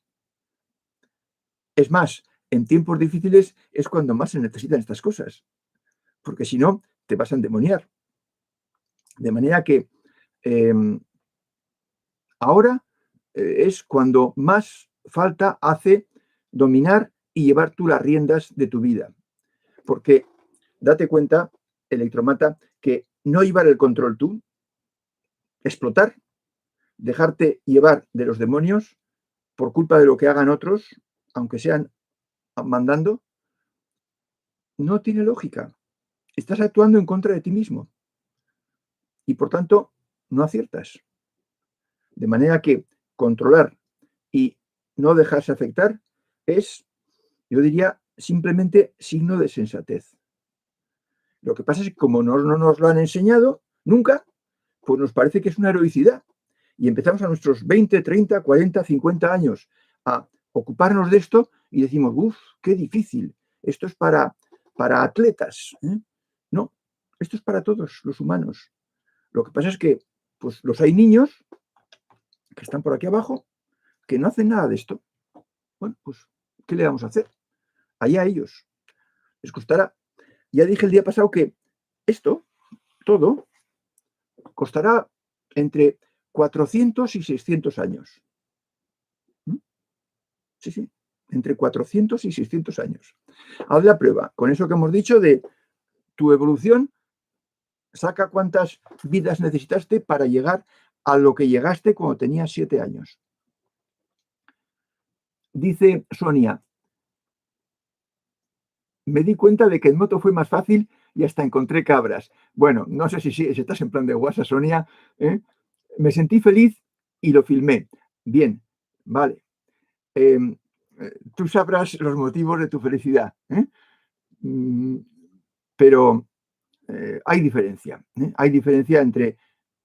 Es más, en tiempos difíciles es cuando más se necesitan estas cosas, porque si no, te vas a endemoniar. De manera que ahora es cuando más falta hace dominar y llevar tú las riendas de tu vida. Porque date cuenta, electromata, que no llevar el control tú, explotar, dejarte llevar de los demonios por culpa de lo que hagan otros, aunque sean mandando, no tiene lógica. Estás actuando en contra de ti mismo y por tanto no aciertas. De manera que controlar y no dejarse afectar es, yo diría, simplemente signo de sensatez. Lo que pasa es que como no nos lo han enseñado nunca, pues nos parece que es una heroicidad. Y empezamos a nuestros 20, 30, 40, 50 años a ocuparnos de esto y decimos, uff, qué difícil, esto es para atletas. No, esto es para todos los humanos. Lo que pasa es que pues, los hay niños que están por aquí abajo que no hacen nada de esto. Bueno, pues, ¿qué le vamos a hacer? Allá a ellos. Les costará. Ya dije el día pasado que esto, todo, costará entre 400 y 600 años. Sí, sí, entre 400 y 600 años. Haz la prueba. Con eso que hemos dicho de tu evolución, saca cuántas vidas necesitaste para llegar a lo que llegaste cuando tenías 7 años. Dice Sonia, me di cuenta de que en moto fue más fácil y hasta encontré cabras. Bueno, no sé si estás en plan de WhatsApp, Sonia. Me sentí feliz y lo filmé. Bien, vale. Tú sabrás los motivos de tu felicidad. Pero hay diferencia. Hay diferencia entre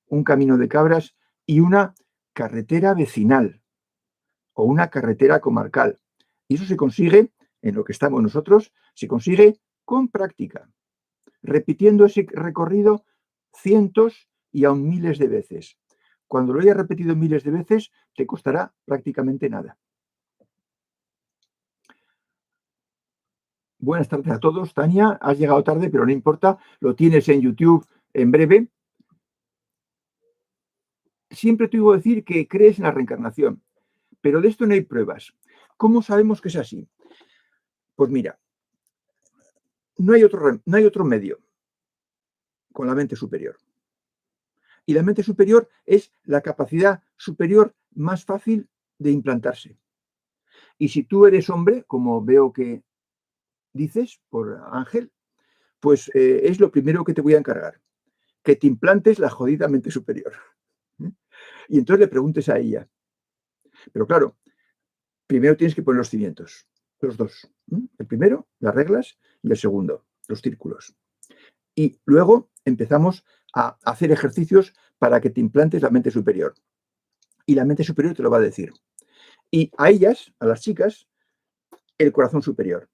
un camino de cabras y una carretera vecinal o una carretera comarcal. Y eso se consigue, en lo que estamos nosotros, se consigue con práctica, repitiendo ese recorrido cientos y aún miles de veces. Cuando lo hayas repetido miles de veces, te costará prácticamente nada. Buenas tardes a todos. Tania, has llegado tarde, pero no importa, lo tienes en YouTube en breve. Siempre te digo decir que crees en la reencarnación, pero de esto no hay pruebas. ¿Cómo sabemos que es así? Pues mira, no hay otro medio con la mente superior. Y la mente superior es la capacidad superior más fácil de implantarse. Y si tú eres hombre, como veo que dices por Ángel, pues es lo primero que te voy a encargar, que te implantes la jodida mente superior. Y entonces le preguntes a ella. Pero claro, primero tienes que poner los cimientos, los dos. El primero, las reglas, y el segundo, los círculos. Y luego empezamos a hacer ejercicios para que te implantes la mente superior. Y la mente superior te lo va a decir. Y a ellas, a las chicas, el corazón superior.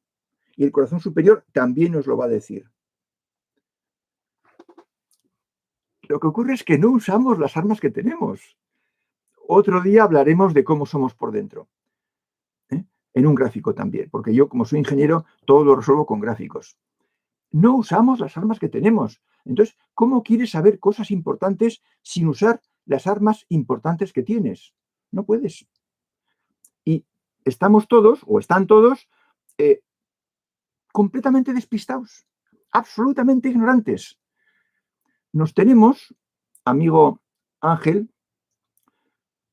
y el corazón superior también nos lo va a decir. Lo que ocurre es que no usamos las armas que tenemos. Otro día hablaremos de cómo somos por dentro, ¿eh? En un gráfico también, porque yo, como soy ingeniero, todo lo resuelvo con gráficos. No usamos las armas que tenemos. Entonces, ¿cómo quieres saber cosas importantes sin usar las armas importantes que tienes? No puedes. Y estamos todos, o están todos, completamente despistados, absolutamente ignorantes. Nos tenemos, amigo Ángel,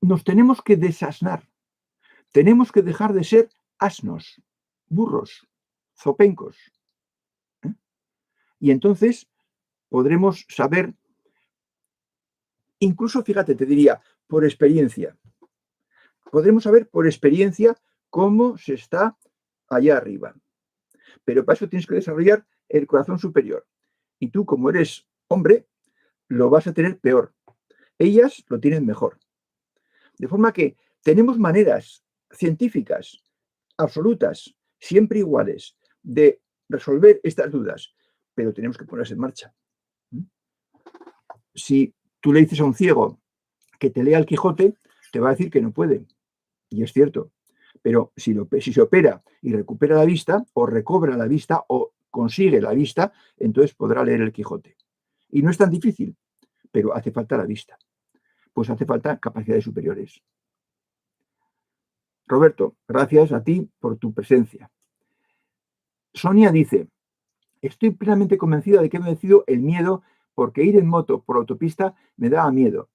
nos tenemos que desasnar. Tenemos que dejar de ser asnos, burros, zopencos, ¿eh? Y entonces podremos saber, incluso, fíjate, te diría, por experiencia, podremos saber por experiencia cómo se está allá arriba. Pero para eso tienes que desarrollar el corazón superior. Y tú, como eres hombre, lo vas a tener peor. Ellas lo tienen mejor. De forma que tenemos maneras científicas absolutas, siempre iguales, de resolver estas dudas, pero tenemos que ponerse en marcha. Si tú le dices a un ciego que te lea el Quijote, te va a decir que no puede. Y es cierto. Pero si se opera y recupera la vista, o recobra la vista, o consigue la vista, entonces podrá leer el Quijote. Y no es tan difícil, pero hace falta la vista. Pues hace falta capacidades superiores. Roberto, gracias a ti por tu presencia. Sonia dice, estoy plenamente convencida de que he vencido el miedo porque ir en moto por autopista me daba miedo.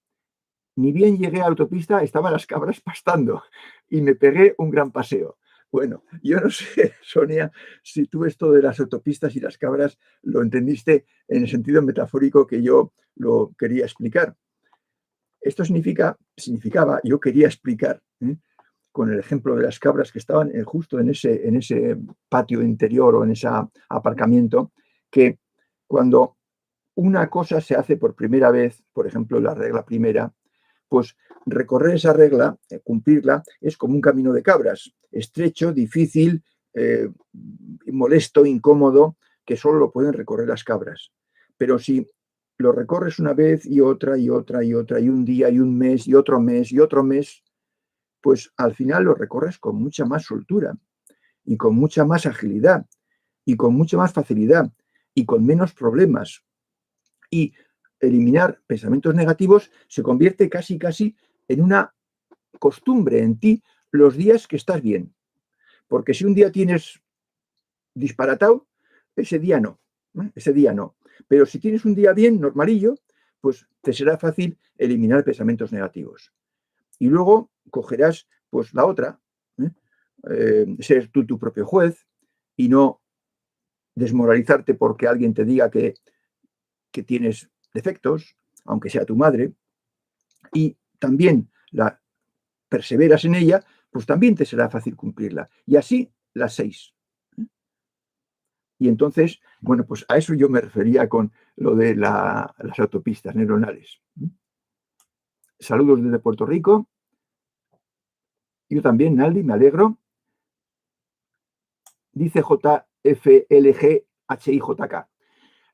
Ni bien llegué a la autopista, estaban las cabras pastando y me pegué un gran paseo. Bueno, yo no sé, Sonia, si tú esto de las autopistas y las cabras lo entendiste en el sentido metafórico que yo lo quería explicar. Esto significaba, yo quería explicar, con el ejemplo de las cabras que estaban justo en ese patio interior o en ese aparcamiento, que cuando una cosa se hace por primera vez, por ejemplo, la regla primera, pues recorrer esa regla, cumplirla, es como un camino de cabras, estrecho, difícil, molesto, incómodo, que solo lo pueden recorrer las cabras. Pero si lo recorres una vez y otra y otra y otra, y un día y un mes y otro mes y otro mes, pues al final lo recorres con mucha más soltura y con mucha más agilidad y con mucha más facilidad y con menos problemas. Y eliminar pensamientos negativos se convierte casi en una costumbre en ti los días que estás bien. Porque si un día tienes disparatado, ese día no, ese día no. Pero si tienes un día bien, normalillo, pues te será fácil eliminar pensamientos negativos. Y luego cogerás pues la otra, ser tú tu propio juez y no desmoralizarte porque alguien te diga que tienes defectos, aunque sea tu madre, y también la perseveras en ella, pues también te será fácil cumplirla. Y así las 6. Y entonces, bueno, pues a eso yo me refería con lo de las autopistas neuronales. Saludos desde Puerto Rico. Yo también, Naldi, me alegro. Dice JFLGHIJK.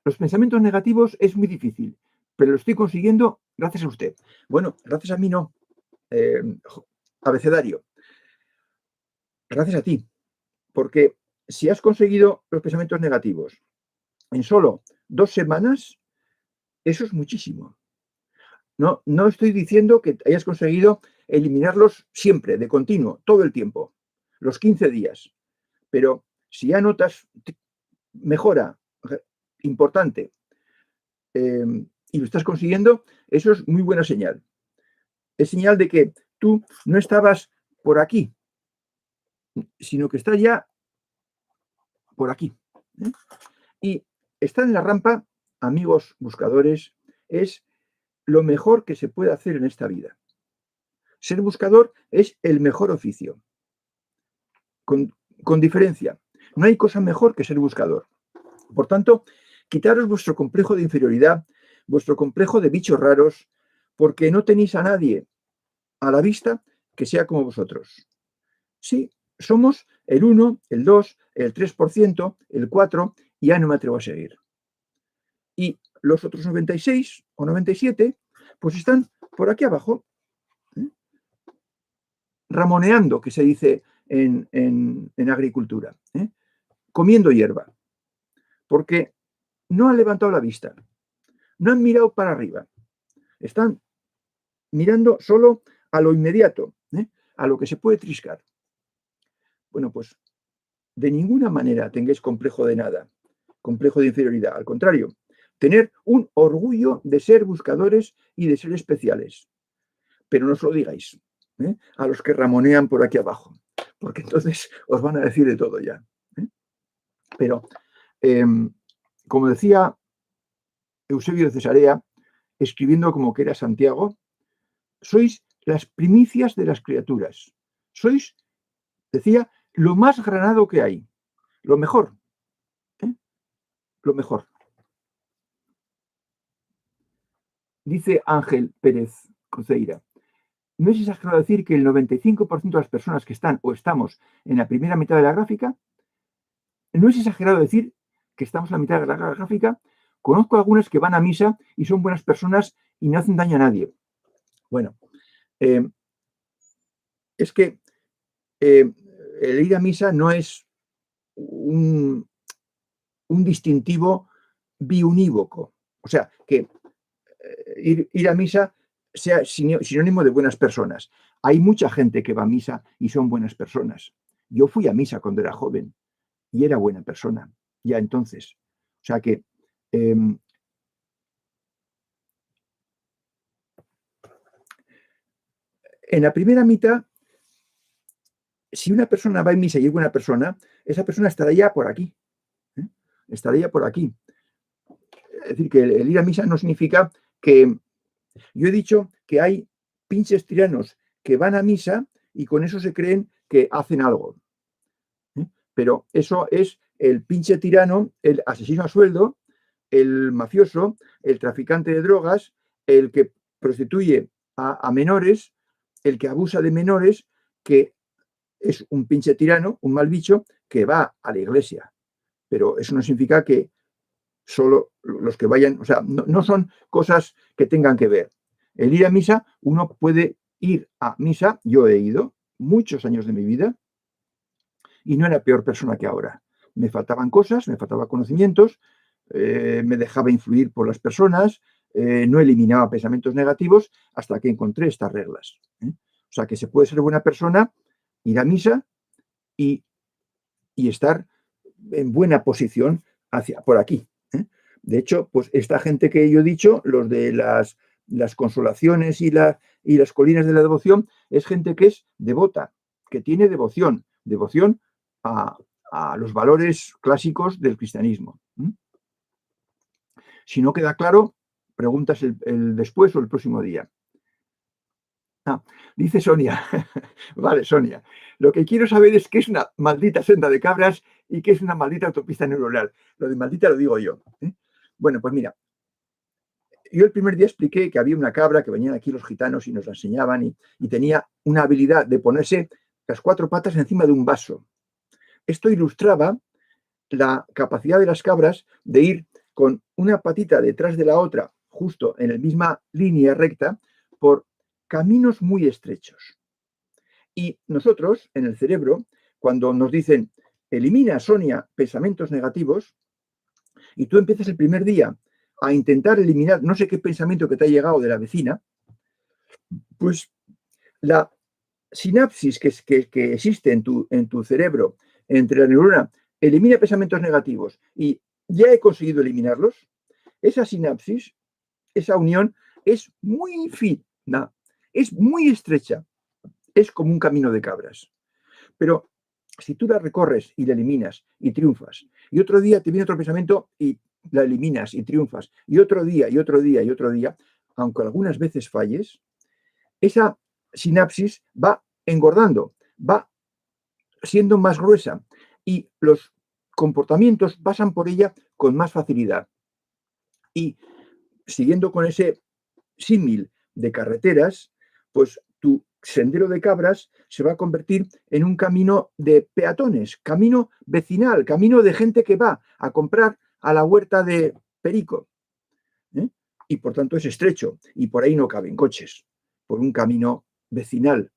Los pensamientos negativos es muy difícil, pero lo estoy consiguiendo gracias a usted. Bueno, gracias a mí no. Abecedario. Gracias a ti. Porque si has conseguido los pensamientos negativos en solo 2 semanas, eso es muchísimo. No estoy diciendo que hayas conseguido eliminarlos siempre, de continuo, todo el tiempo, los 15 días. Pero si ya notas mejora importante y lo estás consiguiendo, eso es muy buena señal. Es señal de que tú no estabas por aquí, sino que estás ya por aquí. Y estar en la rampa, amigos buscadores, es lo mejor que se puede hacer en esta vida. Ser buscador es el mejor oficio. Con diferencia. No hay cosa mejor que ser buscador. Por tanto, quitaros vuestro complejo de inferioridad, vuestro complejo de bichos raros, porque no tenéis a nadie a la vista que sea como vosotros. Sí, somos el 1, el 2, el 3%, el 4%, y ya no me atrevo a seguir. Y los otros 96 o 97, pues están por aquí abajo, ramoneando, que se dice en agricultura, comiendo hierba, porque no han levantado la vista, no han mirado para arriba, están mirando solo a lo inmediato, a lo que se puede triscar. Bueno, pues de ninguna manera tengáis complejo de nada, complejo de inferioridad, al contrario, tener un orgullo de ser buscadores y de ser especiales, pero no os lo digáis a los que ramonean por aquí abajo, porque entonces os van a decir de todo ya. Pero, como decía Eusebio de Cesarea, escribiendo como que era Santiago, sois las primicias de las criaturas. Sois, decía, lo más granado que hay, lo mejor, lo mejor. Dice Ángel Pérez Cruzeira, no es exagerado decir que el 95% de las personas que están o estamos en la primera mitad de la gráfica, no es exagerado decir que estamos en la mitad de la gráfica. Conozco algunas que van a misa y son buenas personas y no hacen daño a nadie. Bueno, es que el ir a misa no es un distintivo biunívoco. O sea, que ir a misa sea sinónimo de buenas personas. Hay mucha gente que va a misa y son buenas personas. Yo fui a misa cuando era joven y era buena persona, ya entonces. O sea que en la primera mitad, si una persona va a misa y es buena persona, esa persona estará ya por aquí. Estará ya por aquí. Es decir, que el ir a misa no significa que... Yo he dicho que hay pinches tiranos que van a misa y con eso se creen que hacen algo. Pero eso es el pinche tirano, el asesino a sueldo, el mafioso, el traficante de drogas, el que prostituye a menores, el que abusa de menores, que es un pinche tirano, un mal bicho, que va a la iglesia. Pero eso no significa que solo los que vayan, o sea, no son cosas que tengan que ver. El ir a misa, uno puede ir a misa, yo he ido muchos años de mi vida y no era peor persona que ahora. Me faltaban cosas, me faltaban conocimientos, me dejaba influir por las personas, no eliminaba pensamientos negativos hasta que encontré estas reglas. O sea, que se puede ser buena persona, ir a misa y estar en buena posición por aquí. De hecho, pues esta gente que yo he dicho, los de las consolaciones y las colinas de la devoción, es gente que es devota, que tiene devoción a los valores clásicos del cristianismo. Si no queda claro, preguntas el después o el próximo día. Dice Sonia, vale, Sonia, lo que quiero saber es qué es una maldita senda de cabras y qué es una maldita autopista neuronal. Lo de maldita lo digo yo. Bueno, pues mira, yo el primer día expliqué que había una cabra que venían aquí los gitanos y nos la enseñaban y tenía una habilidad de ponerse las cuatro patas encima de un vaso. Esto ilustraba la capacidad de las cabras de ir con una patita detrás de la otra, justo en la misma línea recta, por caminos muy estrechos. Y nosotros, en el cerebro, cuando nos dicen, elimina, Sonia, pensamientos negativos, y tú empiezas el primer día a intentar eliminar no sé qué pensamiento que te ha llegado de la vecina, pues la sinapsis que existe en tu cerebro entre la neurona, elimina pensamientos negativos y ya he conseguido eliminarlos, esa sinapsis, esa unión es muy fina, es muy estrecha, es como un camino de cabras. Pero si tú la recorres y la eliminas y triunfas, y otro día te viene otro pensamiento y la eliminas y triunfas, y otro día, y otro día, y otro día, aunque algunas veces falles, esa sinapsis va engordando, va siendo más gruesa y los comportamientos pasan por ella con más facilidad. Y siguiendo con ese símil de carreteras, pues tu sendero de cabras se va a convertir en un camino de peatones, camino vecinal, camino de gente que va a comprar a la huerta de Perico. ¿Eh? Y por tanto es estrecho y por ahí no caben coches, por un camino vecinal.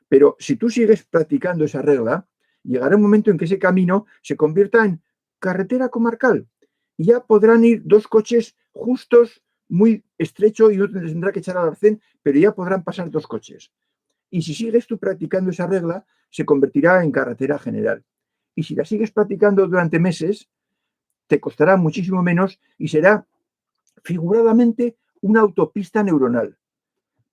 Pero si tú sigues practicando esa regla, llegará un momento en que ese camino se convierta en carretera comarcal y ya podrán ir dos coches justos, muy estrecho y uno tendrá que echar al arcén, pero ya podrán pasar dos coches. Y si sigues tú practicando esa regla, se convertirá en carretera general. Y si la sigues practicando durante meses, te costará muchísimo menos y será figuradamente una autopista neuronal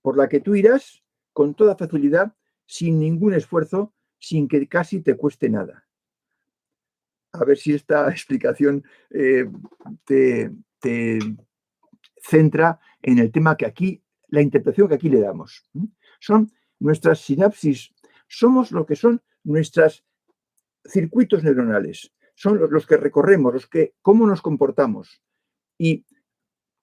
por la que tú irás con toda facilidad, sin ningún esfuerzo, sin que casi te cueste nada. A ver si esta explicación te centra en el tema que aquí, la interpretación que aquí le damos. Son nuestras sinapsis, somos lo que son nuestros circuitos neuronales, son los que recorremos, cómo nos comportamos. Y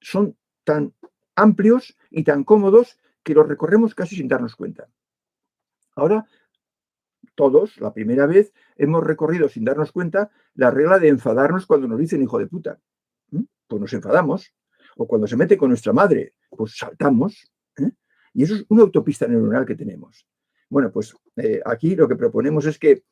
son tan amplios y tan cómodos que los recorremos casi sin darnos cuenta. Ahora, todos, la primera vez, hemos recorrido sin darnos cuenta la regla de enfadarnos cuando nos dicen hijo de puta. Pues nos enfadamos. O cuando se mete con nuestra madre, pues saltamos. Y eso es una autopista neuronal que tenemos. Bueno, pues aquí lo que proponemos es que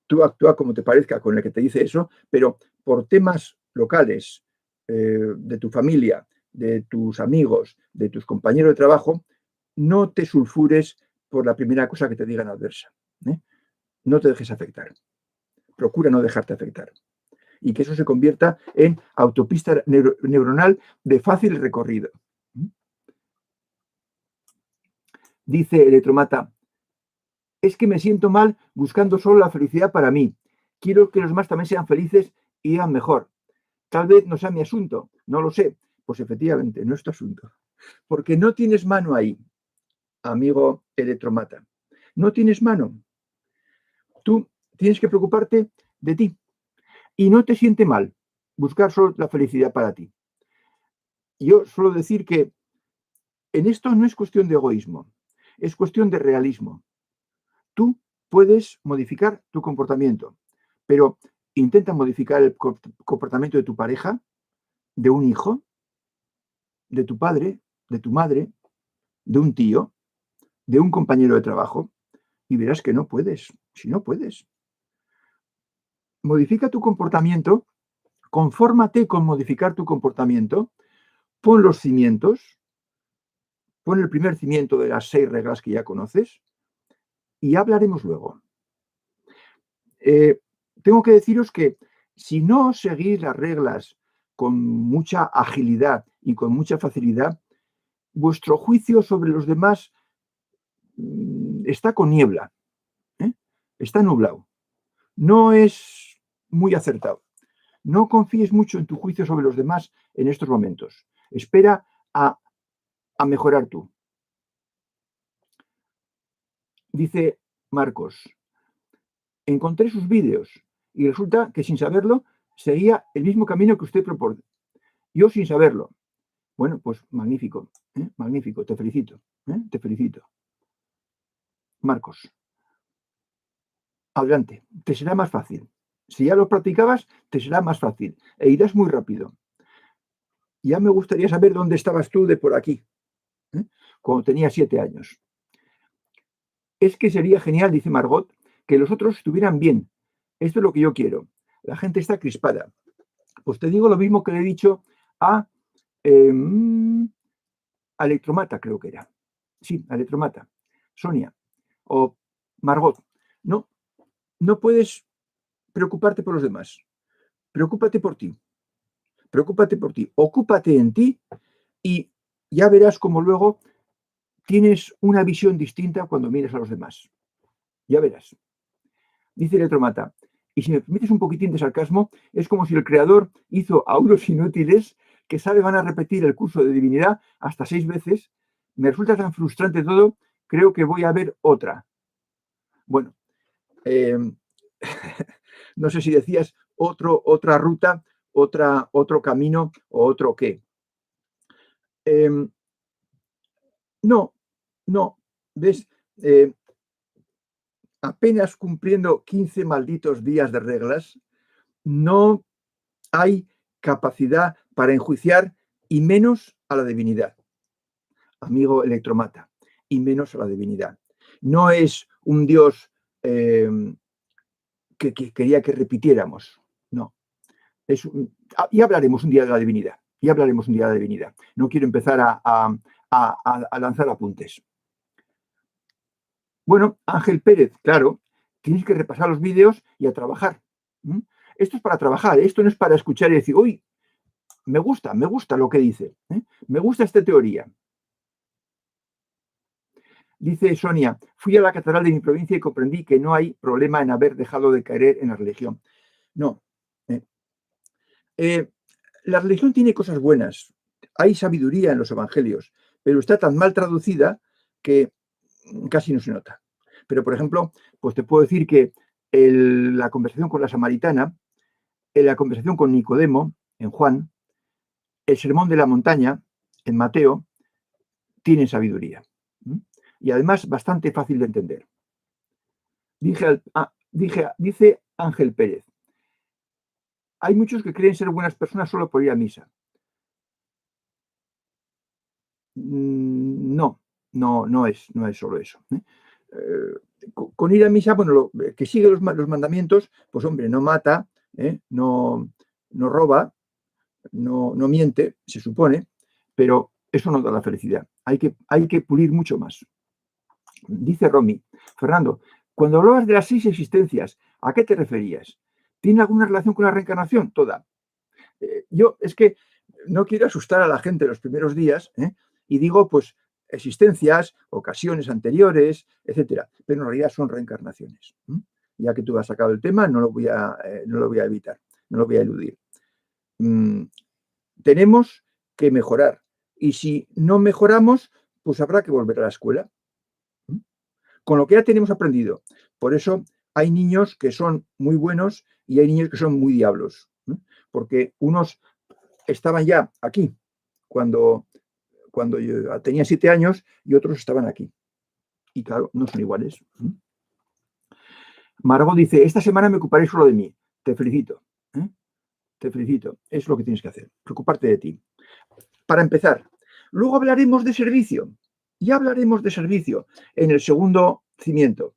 tú actúa como te parezca con el que te dice eso, pero por temas locales, de tu familia, de tus amigos, de tus compañeros de trabajo, no te sulfures por la primera cosa que te digan adversa. No te dejes afectar. Procura no dejarte afectar. Y que eso se convierta en autopista neuronal de fácil recorrido. Dice Electromata, es que me siento mal buscando solo la felicidad para mí. Quiero que los demás también sean felices y vivan mejor. Tal vez no sea mi asunto, no lo sé. Pues efectivamente, no es tu asunto. Porque no tienes mano ahí, amigo Electromata. No tienes mano. Tú tienes que preocuparte de ti. Y no te siente mal buscar solo la felicidad para ti. Yo suelo decir que en esto no es cuestión de egoísmo, es cuestión de realismo. Tú puedes modificar tu comportamiento, pero intenta modificar el comportamiento de tu pareja, de un hijo, de tu padre, de tu madre, de un tío, de un compañero de trabajo, y verás que no puedes, si no puedes. Modifica tu comportamiento, confórmate con modificar tu comportamiento, pon los cimientos, pon el primer cimiento de las 6 reglas que ya conoces y hablaremos luego. Tengo que deciros que si no seguís las reglas con mucha agilidad y con mucha facilidad, vuestro juicio sobre los demás está con niebla, está nublado, no es muy acertado. No confíes mucho en tu juicio sobre los demás en estos momentos. Espera a mejorar tú. Dice Marcos, encontré sus vídeos y resulta que sin saberlo seguía el mismo camino que usted propone. Yo sin saberlo. Bueno, pues magnífico, magnífico, te felicito, te felicito. Marcos, adelante, te será más fácil. Si ya lo practicabas, te será más fácil e irás muy rápido. Ya me gustaría saber dónde estabas tú de por aquí, cuando tenía 7 años. Es que sería genial, dice Margot, que los otros estuvieran bien. Esto es lo que yo quiero. La gente está crispada. Pues te digo lo mismo que le he dicho a Electromata, creo que era. Sí, Electromata. Sonia o Margot. No, no puedes preocuparte por los demás. Preocúpate por ti. Preocúpate por ti. Ocúpate en ti y ya verás cómo luego tienes una visión distinta cuando mires a los demás. Ya verás. Dice Electromata, y si me permites un poquitín de sarcasmo, es como si el creador hizo a unos inútiles que van a repetir el curso de divinidad hasta 6 veces. Me resulta tan frustrante todo, creo que voy a ver otra. Bueno, no sé si decías otra ruta, otro camino o otro qué. No, ¿ves? apenas cumpliendo 15 malditos días de reglas, no hay capacidad para enjuiciar y menos a la divinidad, amigo electromata, y menos a la divinidad. No es un Dios que quería que repitiéramos, no. Y hablaremos un día de la divinidad, y hablaremos un día de la divinidad. No quiero empezar a lanzar apuntes. Bueno, Ángel Pérez, claro, tienes que repasar los vídeos y a trabajar. Esto es para trabajar, esto no es para escuchar y decir, uy, me gusta lo que dice, me gusta esta teoría. Dice Sonia, fui a la catedral de mi provincia y comprendí que no hay problema en haber dejado de caer en la religión. No. La religión tiene cosas buenas, hay sabiduría en los evangelios, pero está tan mal traducida que casi no se nota. Pero, por ejemplo, pues te puedo decir que la conversación con la samaritana, la conversación con Nicodemo, en Juan, el sermón de la montaña, en Mateo, tienen sabiduría. Y además bastante fácil de entender. Dice Ángel Pérez, hay muchos que creen ser buenas personas solo por ir a misa. No es solo eso. Con ir a misa, bueno, que sigue los mandamientos, pues hombre, no mata, no roba, no miente, se supone, pero eso no da la felicidad. Hay que pulir mucho más. Dice Romy, Fernando, cuando hablabas de las 6 existencias, ¿a qué te referías? ¿Tiene alguna relación con la reencarnación? Toda. Yo es que no quiero asustar a la gente los primeros días, y digo, pues, existencias, ocasiones anteriores, etcétera, pero en realidad son reencarnaciones. Ya que tú has sacado el tema, no lo voy a evitar, no lo voy a eludir. Tenemos que mejorar, y si no mejoramos, pues habrá que volver a la escuela. Con lo que ya tenemos aprendido. Por eso hay niños que son muy buenos y hay niños que son muy diablos, porque unos estaban ya aquí cuando yo tenía 7 años y otros estaban aquí. Y claro, no son iguales. Margot dice, esta semana me ocuparé solo de mí. Te felicito. Te felicito. Es lo que tienes que hacer. Preocuparte de ti. Para empezar, luego hablaremos de servicio. Ya hablaremos de servicio en el segundo cimiento.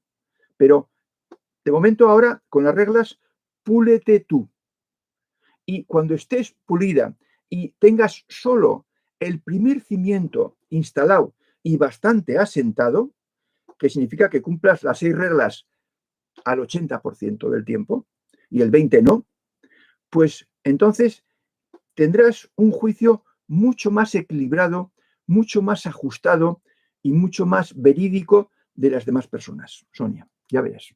Pero de momento ahora, con las reglas, púlete tú. Y cuando estés pulida y tengas solo el primer cimiento instalado y bastante asentado, que significa que cumplas las 6 reglas al 80% del tiempo y el 20% no, pues entonces tendrás un juicio mucho más equilibrado, mucho más ajustado y mucho más verídico de las demás personas. Sonia, ya verás.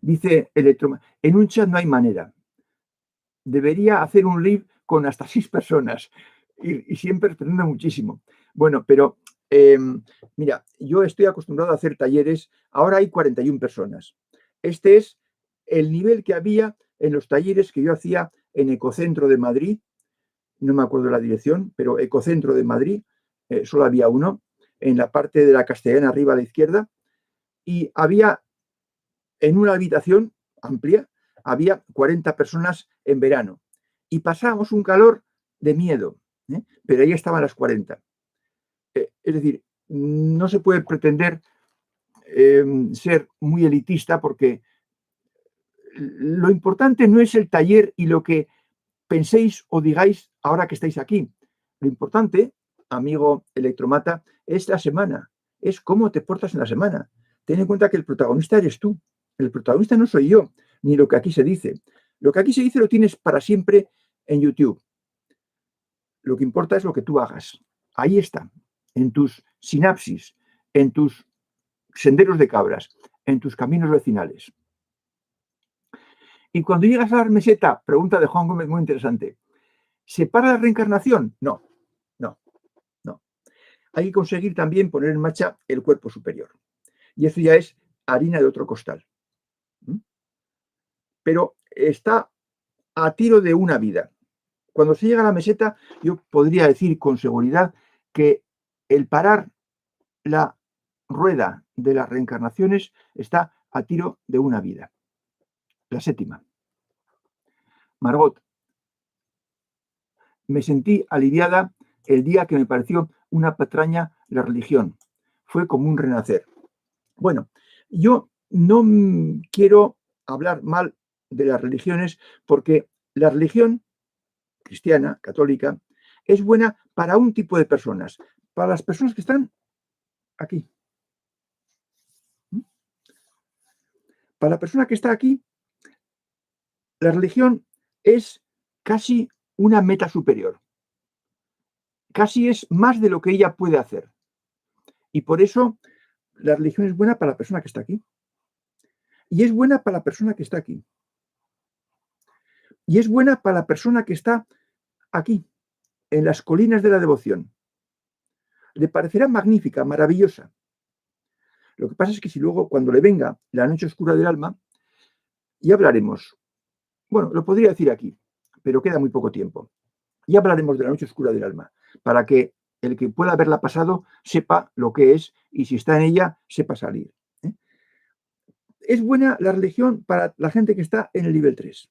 Dice Electro, en un chat no hay manera. Debería hacer un live con hasta 6 personas y siempre pretendo muchísimo. Bueno, pero mira, yo estoy acostumbrado a hacer talleres, ahora hay 41 personas. Este es el nivel que había en los talleres que yo hacía en Ecocentro de Madrid, no me acuerdo la dirección, pero Ecocentro de Madrid, solo había uno, en la parte de la Castellana arriba a la izquierda, y había en una habitación amplia, había 40 personas en verano y pasábamos un calor de miedo, pero ahí estaban las 40. Es decir, no se puede pretender ser muy elitista porque lo importante no es el taller y lo que penséis o digáis ahora que estáis aquí. Lo importante, amigo electromata, es la semana, es cómo te portas en la semana. Ten en cuenta que el protagonista eres tú. El protagonista no soy yo, ni lo que aquí se dice. Lo que aquí se dice lo tienes para siempre en YouTube. Lo que importa es lo que tú hagas. Ahí está, en tus sinapsis, en tus senderos de cabras, en tus caminos vecinales. Y cuando llegas a la meseta, pregunta de Juan Gómez muy interesante, ¿se para la reencarnación? No. Hay que conseguir también poner en marcha el cuerpo superior. Y eso ya es harina de otro costal. Pero está a tiro de una vida. Cuando se llega a la meseta, yo podría decir con seguridad que el parar la rueda de las reencarnaciones está a tiro de una vida. La séptima. Margot, me sentí aliviada el día que me pareció una patraña la religión. Fue como un renacer. Bueno, yo no quiero hablar mal de las religiones porque la religión cristiana, católica, es buena para un tipo de personas, para las personas que están aquí. Para la persona que está aquí, la religión es casi una meta superior. Casi es más de lo que ella puede hacer. Y por eso la religión es buena para la persona que está aquí. Y es buena para la persona que está aquí. Y es buena para la persona que está aquí, en las colinas de la devoción. Le parecerá magnífica, maravillosa. Lo que pasa es que si luego, cuando le venga la noche oscura del alma, ya hablaremos. Bueno, lo podría decir aquí, pero queda muy poco tiempo. Ya hablaremos de la noche oscura del alma, para que el que pueda haberla pasado sepa lo que es y si está en ella, sepa salir. Es buena la religión para la gente que está en el nivel 3.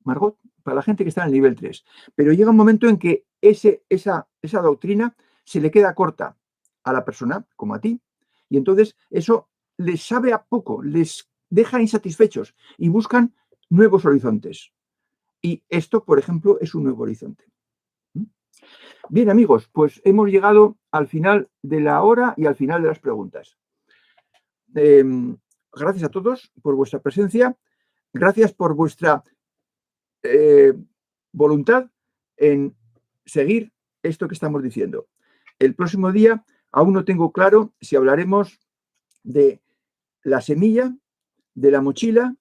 Margot, para la gente que está en el nivel 3. Pero llega un momento en que esa doctrina se le queda corta a la persona, como a ti, y entonces eso les sabe a poco, les deja insatisfechos y buscan nuevos horizontes. Y esto, por ejemplo, es un nuevo horizonte. Bien, amigos, pues hemos llegado al final de la hora y al final de las preguntas. Gracias a todos por vuestra presencia, gracias por vuestra voluntad en seguir esto que estamos diciendo. El próximo día aún no tengo claro si hablaremos de la semilla, de la mochila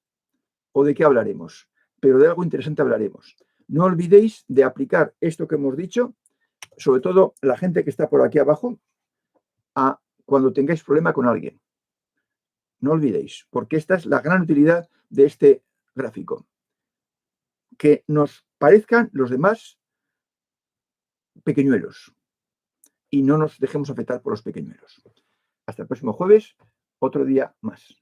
o de qué hablaremos, pero de algo interesante hablaremos. No olvidéis de aplicar esto que hemos dicho, sobre todo la gente que está por aquí abajo, a cuando tengáis problema con alguien. No olvidéis, porque esta es la gran utilidad de este gráfico. Que nos parezcan los demás pequeñuelos y no nos dejemos afectar por los pequeñuelos. Hasta el próximo jueves, otro día más.